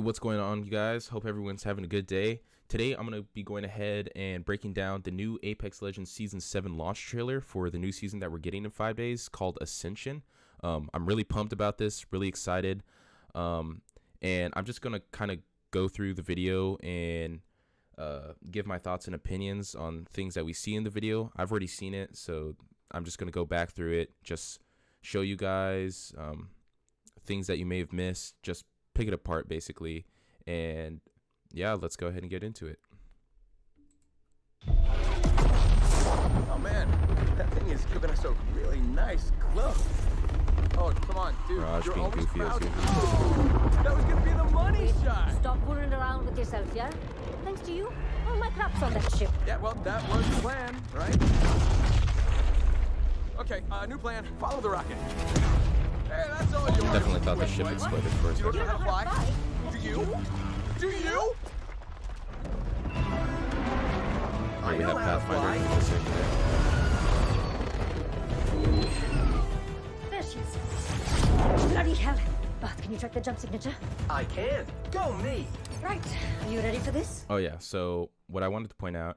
What's going on, you guys? Hope everyone's having a good day. Today I'm going to be going ahead and breaking down the new Apex Legends Season 7 launch trailer for the new season that we're getting in 5 days called Ascension. I'm really pumped about this, really excited. And I'm just going to kind of go through the video and give my thoughts and opinions on things that we see in the video. I've already seen it, so I'm just going to go back through it, just show you guys things that you may have missed, just pick it apart basically. And yeah, let's go ahead and get into it. Oh man, that thing is giving us a really nice glow. Oh, come on, dude. Raj You're being always goofy as proud. usual. Oh, that was gonna be the money shot. Stop fooling around with yourself, yeah? Thanks to you, all my crap's on that ship. Yeah, well, that was the plan, right? Okay, new plan. Follow the rocket. Hey, that's all yours. Definitely thought the ship exploded for a You don't second. know how to fly? Do you? Do you? Here we have Pathfinder for a second. There she is. Bloody hell. Bath, can you track the jump signature? I can. Go me. Right. Are you ready for this? Oh yeah, so what I wanted to point out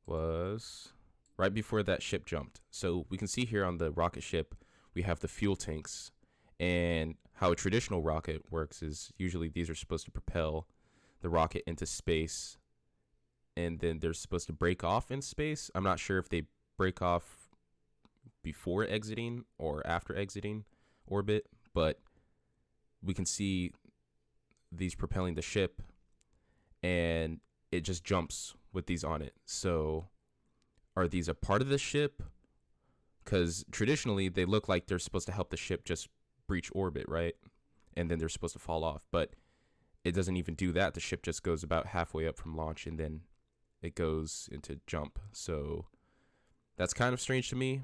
was right before that ship jumped. So we can see here on the rocket ship, we have the fuel tanks, and how a traditional rocket works is usually these are supposed to propel the rocket into space, and then they're supposed to break off in space. I'm not sure if they break off before exiting or after exiting orbit, but we can see these propelling the ship, and it just jumps with these on it. So are these a part of the ship? Because traditionally they look like they're supposed to help the ship just breach orbit, right? And then they're supposed to fall off, but it doesn't even do that. The ship just goes about halfway up from launch, and then it goes into jump. So that's kind of strange to me.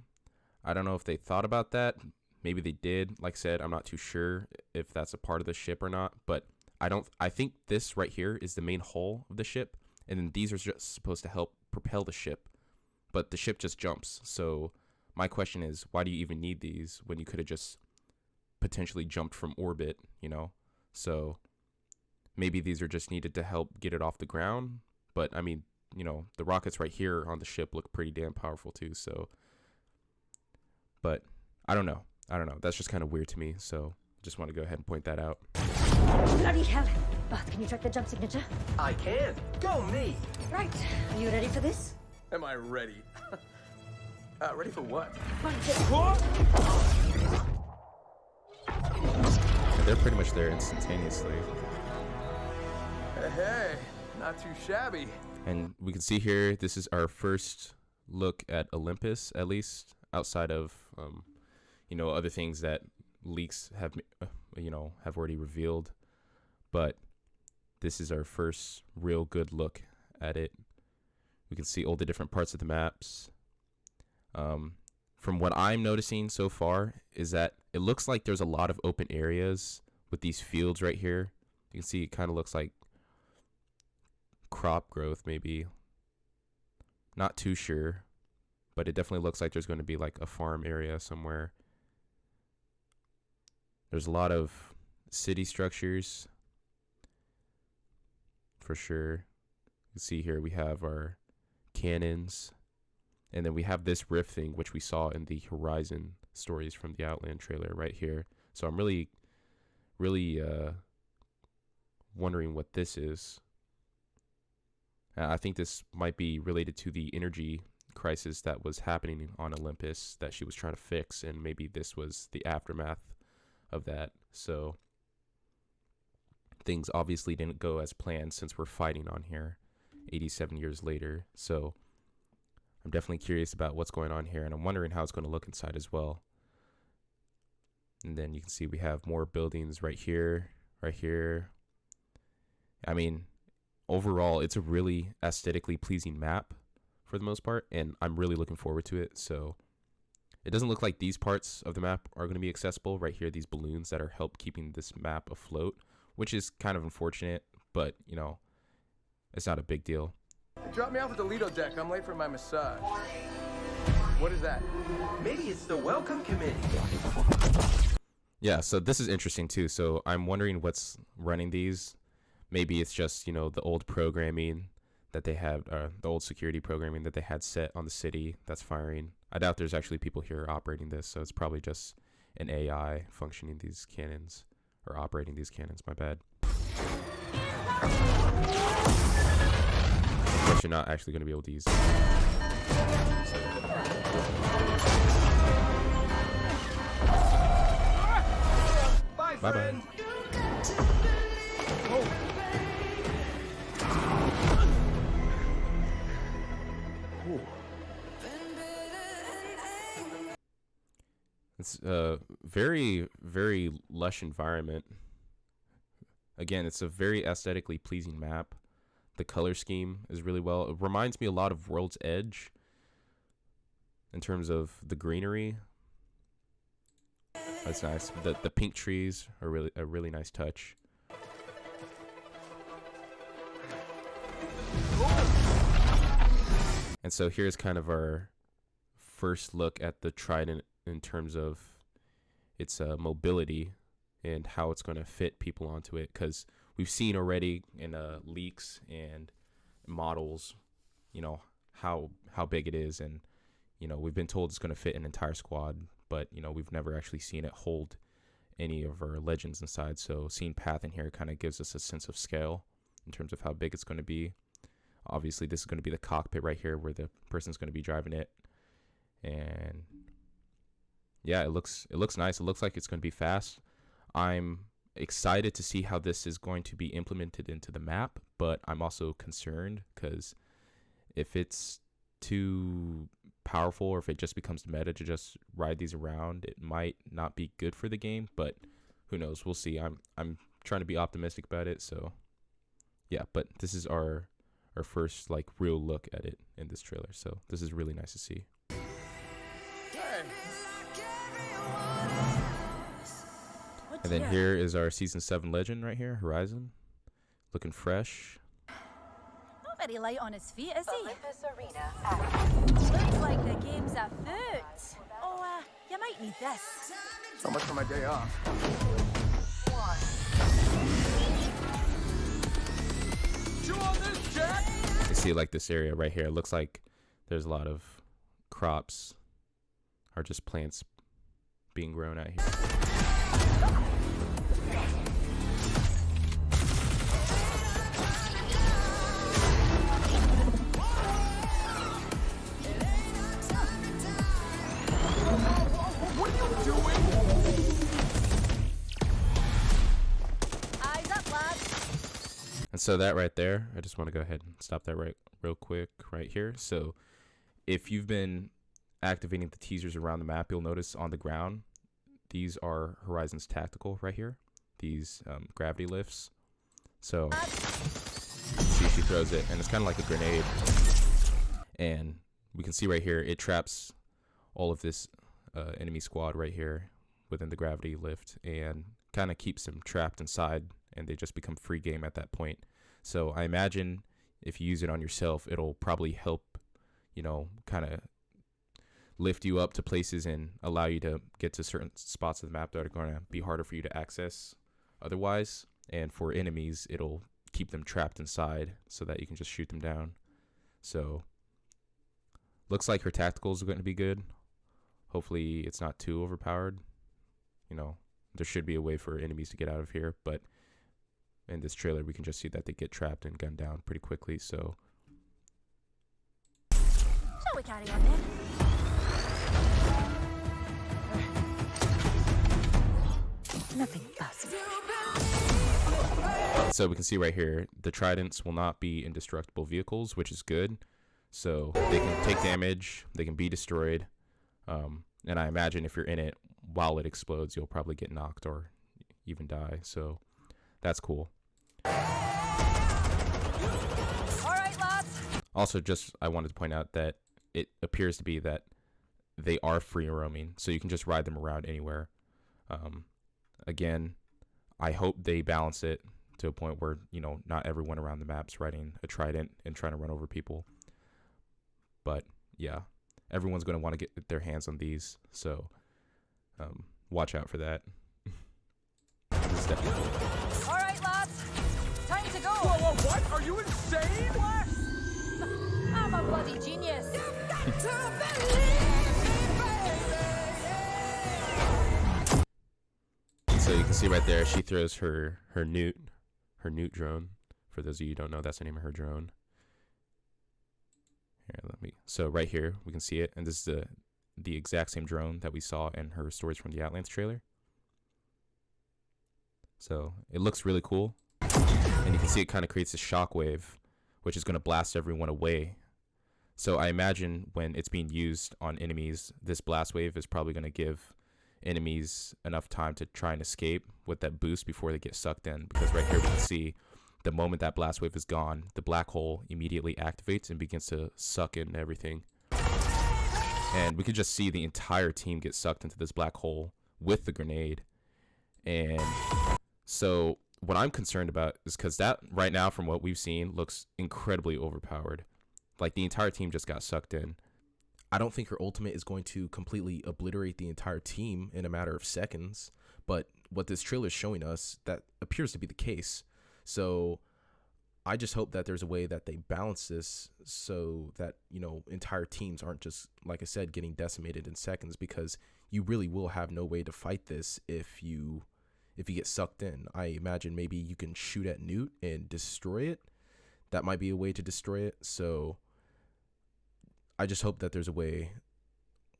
I don't know if they thought about that. Maybe they did. Like I said, I'm not too sure if that's a part of the ship or not, but I think this right here is the main hull of the ship, and then these are just supposed to help propel the ship, but the ship just jumps. So my question is, why do you even need these when you could have just potentially jumped from orbit, you know? So maybe these are just needed to help get it off the ground. But I mean, you know, the rockets right here on the ship look pretty damn powerful too. So, but I don't know. That's just kind of weird to me. So just want to go ahead and point that out. Bloody hell. Bath, can you track the jump signature? I can. Go me. Right. Are you ready for this? Am I ready? Ready for what? They're pretty much there instantaneously. Hey, not too shabby. And we can see here, this is our first look at Olympus, at least outside of, you know, other things that leaks have, you know, have already revealed. But this is our first real good look at it. We can see all the different parts of the maps. From what I'm noticing so far is that it looks like there's a lot of open areas with these fields right here. You can see it kind of looks like crop growth, maybe. Not too sure, but it definitely looks like there's going to be like a farm area somewhere. There's a lot of city structures for sure. You can see here we have our cannons, and then we have this rift thing, which we saw in the Horizon stories from the Outland trailer right here. So I'm really wondering what this is. I think this might be related to the energy crisis that was happening on Olympus that she was trying to fix, and maybe this was the aftermath of that. So things obviously didn't go as planned since we're fighting on here 87 years later. So I'm definitely curious about what's going on here, and I'm wondering how it's going to look inside as well. And then you can see we have more buildings right here, right here. I mean, overall, it's a really aesthetically pleasing map for the most part, and I'm really looking forward to it. So it doesn't look like these parts of the map are going to be accessible right here, these balloons that are help keeping this map afloat, which is kind of unfortunate, but you know, it's not a big deal. Drop me off at the Lido deck. I'm late for my massage. What is that? Maybe it's the welcome committee. Yeah, so this is interesting too. So I'm wondering what's running these. maybe it's just, you know, the old programming that they had, the old security programming that they had set on the city that's firing. I doubt there's actually people here operating this, so it's probably just an AI functioning these cannons, or operating these cannons, my bad. But you're not actually going to be able to use it. Bye bye. It's a very, very lush environment. Again, it's a very aesthetically pleasing map. The color scheme is really well. It reminds me a lot of World's Edge in terms of the greenery. That's nice. The pink trees are really a really nice touch. And so here's kind of our first look at the Trident in terms of its mobility and how it's going to fit people onto it, because we've seen already in leaks and models, you know, how big it is, and you know, we've been told it's going to fit an entire squad, but you know, we've never actually seen it hold any of our legends inside. So seeing Path in here kind of gives us a sense of scale in terms of how big it's going to be. Obviously this is going to be the cockpit right here where the person's going to be driving it, and yeah, it looks nice. It looks like it's going to be fast. I'm excited to see how this is going to be implemented into the map, but I'm also concerned because if it's too powerful, or if it just becomes meta to just ride these around, it might not be good for the game, but who knows? We'll see. I'm trying to be optimistic about it, so yeah, but this is our first like real look at it in this trailer, so this is really nice to see. And then here is our Season 7 legend right here, Horizon. Looking fresh. Not very light on his feet, is he? Olympus Arena. Looks like the game's afoot. Oh, you might need this. So much for my day off. Chew on this, Jack! You see like this area right here. It looks like there's a lot of crops or just plants being grown out here. And so that right there, I just want to go ahead and stop that real quick right here. So if you've been activating the teasers around the map, you'll notice on the ground, these are Horizon's tactical right here. These gravity lifts. So see, she throws it, and it's kind of like a grenade. And we can see right here, it traps all of this enemy squad right here within the gravity lift, and kind of keeps them trapped inside, and they just become free game at that point. So I imagine if you use it on yourself, it'll probably help, you know, kind of lift you up to places and allow you to get to certain spots of the map that are going to be harder for you to access otherwise. And for enemies, it'll keep them trapped inside so that you can just shoot them down. So looks like her tacticals are going to be good. Hopefully it's not too overpowered. You know, there should be a way for enemies to get out of here, but in this trailer we can just see that they get trapped and gunned down pretty quickly. So Shall we carry on then? Nothing fast. So we can see right here, the Tridents will not be indestructible vehicles, which is good. So they can take damage, they can be destroyed. And I imagine if you're in it while it explodes, you'll probably get knocked or even die. So that's cool. All right, lads. Also, just I wanted to point out that it appears to be that they are free roaming, so you can just ride them around anywhere. Again, I hope they balance it to a point where, you know, not everyone around the map's riding a Trident and trying to run over people. But yeah, everyone's going to want to get their hands on these, so watch out for that. This is definitely cool. All right, lads. Time to to go. Whoa, what? Are you insane? I'm a bloody genius. So you can see right there, she throws her newt drone. For those of you who don't know, that's the name of her drone. Here, so right here we can see it, and this is the exact same drone that we saw in her stories from the Outlands trailer. So it looks really cool, and you can see it kind of creates a shockwave, which is going to blast everyone away. So I imagine when it's being used on enemies, this blast wave is probably going to give enemies enough time to try and escape with that boost before they get sucked in, because right here we can see the moment that blast wave is gone, the black hole immediately activates and begins to suck in everything. And we could just see the entire team get sucked into this black hole with the grenade. And so what I'm concerned about is because that right now, from what we've seen, looks incredibly overpowered. Like the entire team just got sucked in. I don't think her ultimate is going to completely obliterate the entire team in a matter of seconds, but what this trailer is showing us, that appears to be the case. So I just hope that there's a way that they balance this so that, you know, entire teams aren't just, like I said, getting decimated in seconds, because you really will have no way to fight this if you get sucked in. I imagine maybe you can shoot at Newt and destroy it. That might be a way to destroy it. So I just hope that there's a way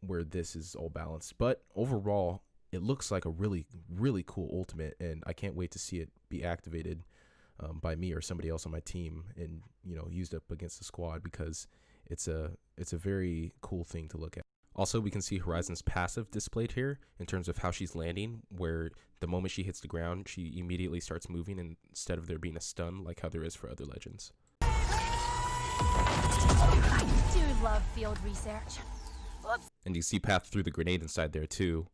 where this is all balanced. But overall, it looks like a really, really cool ultimate, and I can't wait to see it be activated by me or somebody else on my team, and, you know, used up against the squad, because it's a very cool thing to look at. Also, we can see Horizon's passive displayed here in terms of how she's landing, where the moment she hits the ground, she immediately starts moving instead of there being a stun like how there is for other legends. I do love field research. Oops. And you see Path through the grenade inside there too.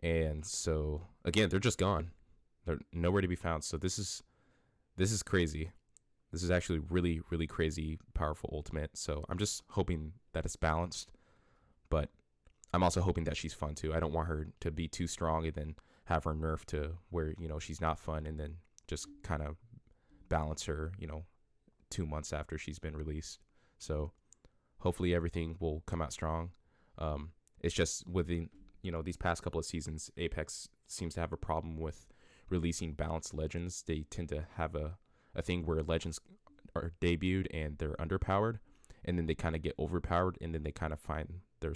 And so again, they're just gone. They're nowhere to be found. So this is crazy. This is actually really, really crazy, powerful ultimate. So I'm just hoping that it's balanced, but I'm also hoping that she's fun too. I don't want her to be too strong and then have her nerfed to where, you know, she's not fun, and then just kind of balance her, you know, 2 months after she's been released. So hopefully everything will come out strong. It's just within, you know, these past couple of seasons, Apex seems to have a problem with releasing balanced legends. They tend to have a thing where legends are debuted and they're underpowered, and then they kind of get overpowered, and then they kind of find their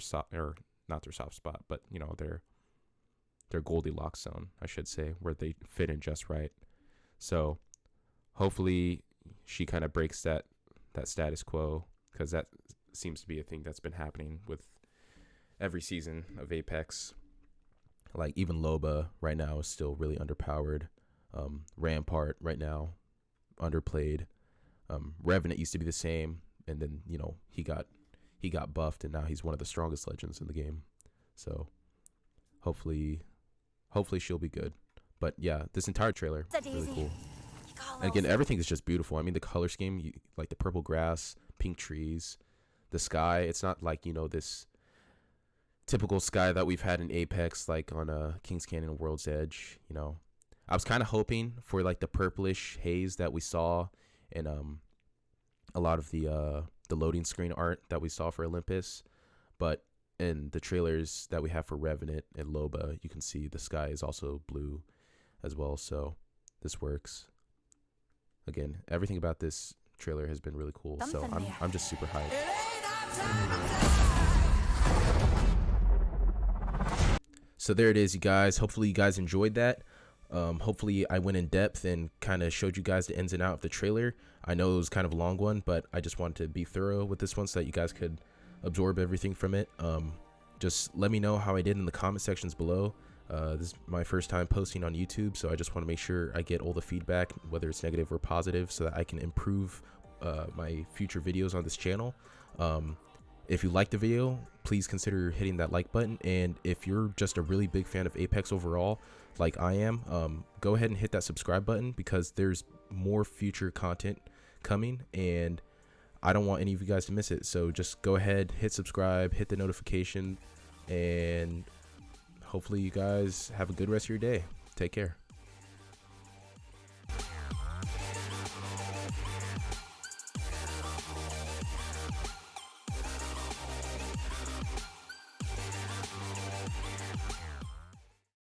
not their soft spot, but, you know, their Goldilocks zone, I should say, where they fit in just right. So hopefully she kind of breaks that status quo, because that seems to be a thing that's been happening with every season of Apex. Like even Loba right now is still really underpowered. Rampart right now underplayed. Revenant used to be the same, and then, you know, he got buffed, and now he's one of the strongest legends in the game. So hopefully she'll be good. But yeah, this entire trailer really cool. And again, everything is just beautiful. I mean, the color scheme, like the purple grass, pink trees, the sky. It's not like, you know, this typical sky that we've had in Apex, like on King's Canyon and World's Edge. You know, I was kind of hoping for like the purplish haze that we saw in a lot of the loading screen art that we saw for Olympus, but in the trailers that we have for Revenant and Loba, you can see the sky is also blue as well. So this works. Again, everything about this trailer has been really cool. So I'm just super hyped. So there it is, you guys. Hopefully you guys enjoyed that. Hopefully I went in depth and kind of showed you guys the ins and outs of the trailer. I know it was kind of a long one, but I just wanted to be thorough with this one so that you guys could absorb everything from it. Just let me know how I did in the comment sections below. This is my first time posting on YouTube, so I just want to make sure I get all the feedback, whether it's negative or positive, so that I can improve my future videos on this channel. If you liked the video, please consider hitting that like button, and if you're just a really big fan of Apex overall, like I am, go ahead and hit that subscribe button, because there's more future content coming, and I don't want any of you guys to miss it. So just go ahead, hit subscribe, hit the notification, and hopefully you guys have a good rest of your day. Take care.